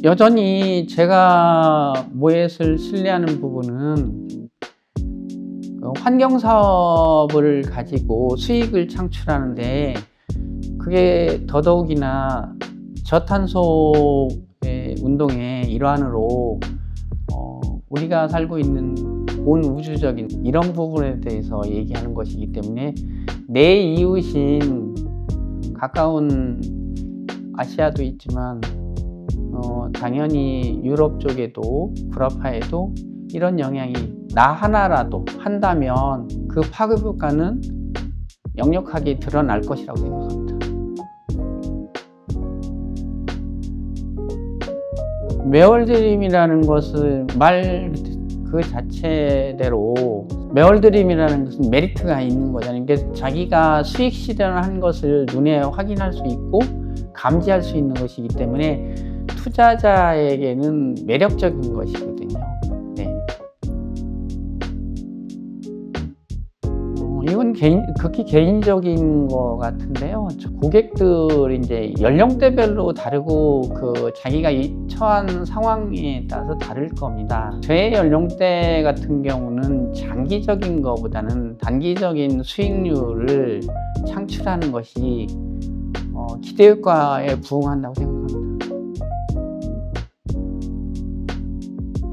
여전히 제가 모햇을 신뢰하는 부분은 환경사업을 가지고 수익을 창출하는데, 그게 더더욱이나 저탄소의 운동의 일환으로 우리가 살고 있는 온 우주적인 이런 부분에 대해서 얘기하는 것이기 때문에, 내 이웃인 가까운 아시아도 있지만 당연히 유럽 쪽에도 구라파에도 이런 영향이 나 하나라도 한다면 그 파급 효과는 역력하게 드러날 것이라고 생각합니다. 매월드림이라는 것은 말 그 자체대로 매월드림이라는 것은 메리트가 있는 거잖아요. 그러니까 자기가 수익 실현한 것을 눈에 확인할 수 있고 감지할 수 있는 것이기 때문에 투자자에게는 매력적인 것이거든요. 네. 이건 극히 개인적인 것 같은데요. 고객들 이제 연령대별로 다르고 자기가 처한 상황에 따라서 다를 겁니다. 저의 연령대 같은 경우는 장기적인 것보다는 단기적인 수익률을 창출하는 것이 기대효과에 부응한다고 생각합니다.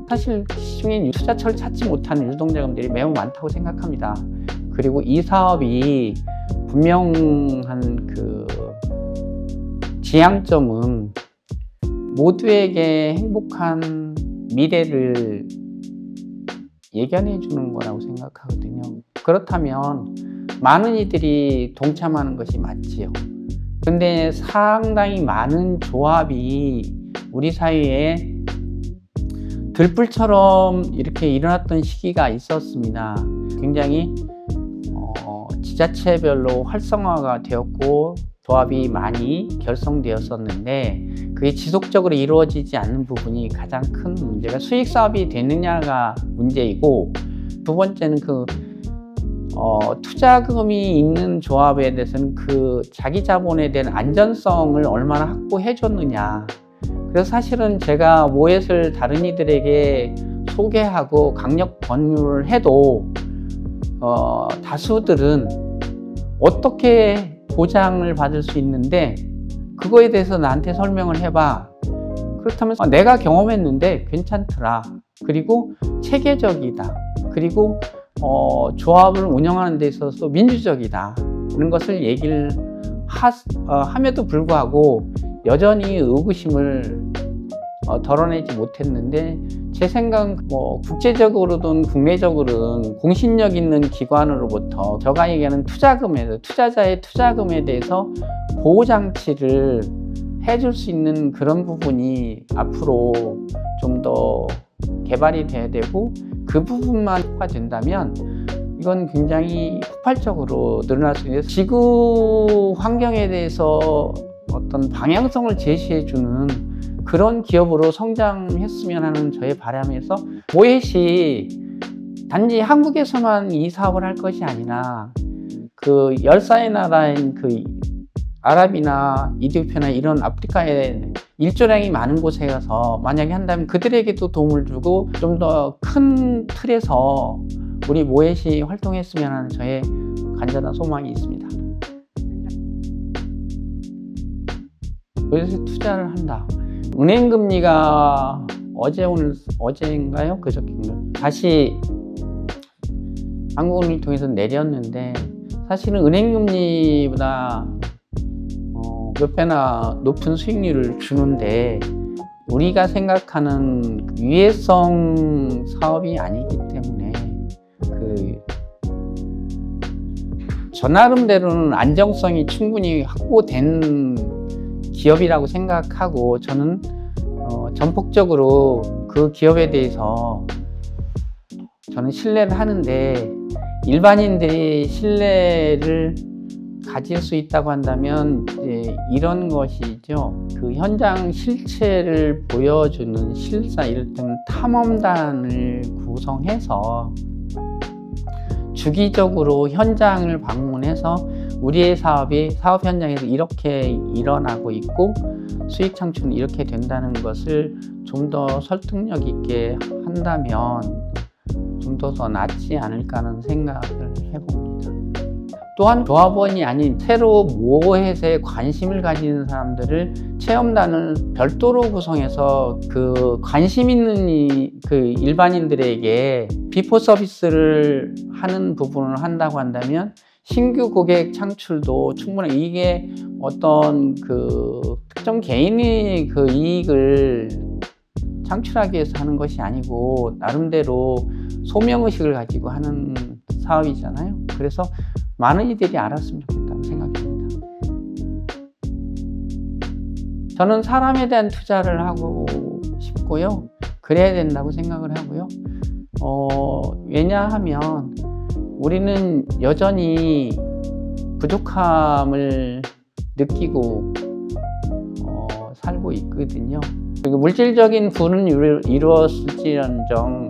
사실 시중에 투자처를 찾지 못하는 유동자금들이 매우 많다고 생각합니다. 그리고 이 사업이 분명한 지향점은 모두에게 행복한 미래를 예견해 주는 거라고 생각하거든요. 그렇다면 많은 이들이 동참하는 것이 맞지요. 근데 상당히 많은 조합이 우리 사회에 들불처럼 이렇게 일어났던 시기가 있었습니다. 굉장히 지자체별로 활성화가 되었고 조합이 많이 결성되었었는데, 그게 지속적으로 이루어지지 않는 부분이 가장 큰 문제가 수익 사업이 되느냐가 문제이고, 두 번째는 투자금이 있는 조합에 대해서는 자기 자본에 대한 안전성을 얼마나 확보해 줬느냐. 그래서 사실은 제가 모햇을 다른 이들에게 소개하고 강력 권유를 해도 다수들은 어떻게 보장을 받을 수 있는데 그거에 대해서 나한테 설명을 해봐. 그렇다면 내가 경험했는데 괜찮더라. 그리고 체계적이다. 그리고 조합을 운영하는 데 있어서 민주적이다. 이런 것을 얘기를 함에도 불구하고 여전히 의구심을 덜어내지 못했는데, 제 생각 국제적으로든 국내적으로든 공신력 있는 기관으로부터 제가 얘기하는 투자자의 투자금에 대해서 보호장치를 해줄 수 있는 그런 부분이 앞으로 좀 더 개발이 돼야 되고, 그 부분만 확보된다면 이건 굉장히 폭발적으로 늘어날 수 있는, 지구 환경에 대해서 어떤 방향성을 제시해주는 그런 기업으로 성장했으면 하는 저의 바람에서, 모햇이 단지 한국에서만 이 사업을 할 것이 아니라 열사의 나라인 아랍이나 이디오피아나 이런 아프리카의 일조량이 많은 곳에 가서 만약에 한다면 그들에게도 도움을 주고 좀 더 큰 틀에서 우리 모햇이 활동했으면 하는 저의 간절한 소망이 있습니다. 모햇에 투자를 한다. 은행금리가 어제인가요? 그저께인가요? 다시 한국은행을 통해서 내렸는데, 사실은 은행금리보다 몇 배나 높은 수익률을 주는데, 우리가 생각하는 유해성 사업이 아니기 때문에 저 나름대로는 안정성이 충분히 확보된 기업이라고 생각하고, 저는 전폭적으로 그 기업에 대해서 저는 신뢰를 하는데, 일반인들이 신뢰를 가질 수 있다고 한다면 이제 이런 것이죠. 현장 실체를 보여주는 실사, 이를테면 탐험단을 구성해서 주기적으로 현장을 방문해서 우리의 사업이 사업 현장에서 이렇게 일어나고 있고 수익 창출은 이렇게 된다는 것을 좀 더 설득력 있게 한다면 좀 더 낫지 않을까 하는 생각을 해봅니다. 또한 조합원이 아닌 새로 모햇에 관심을 가지는 사람들을 체험단을 별도로 구성해서 그 관심 있는 그 일반인들에게 비포 서비스를 하는 부분을 한다고 한다면 신규 고객 창출도 충분히 이게 어떤 그 특정 개인의 그 이익을 창출하기 위해서 하는 것이 아니고 나름대로 소명의식을 가지고 하는 사업이잖아요. 그래서 많은 이들이 알았으면 좋겠다고 생각합니다. 저는 사람에 대한 투자를 하고 싶고요. 그래야 된다고 생각을 하고요. 왜냐하면 우리는 여전히 부족함을 느끼고 살고 있거든요. 그리고 물질적인 부는 이루었을지언정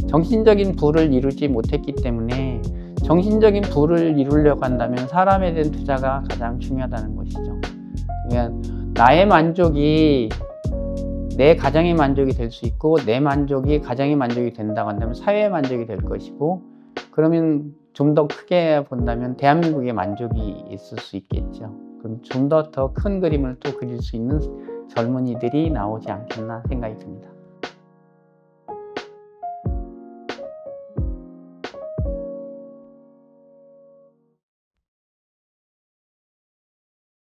정신적인 부를 이루지 못했기 때문에 정신적인 부를 이루려고 한다면 사람에 대한 투자가 가장 중요하다는 것이죠. 그러니까 나의 만족이 내 가정의 만족이 될 수 있고 내 만족이 가정의 만족이 된다고 한다면 사회의 만족이 될 것이고 그러면 좀 더 크게 본다면 대한민국의 만족이 있을 수 있겠죠. 그럼 좀 더 큰 그림을 또 그릴 수 있는 젊은이들이 나오지 않겠나 생각이 듭니다.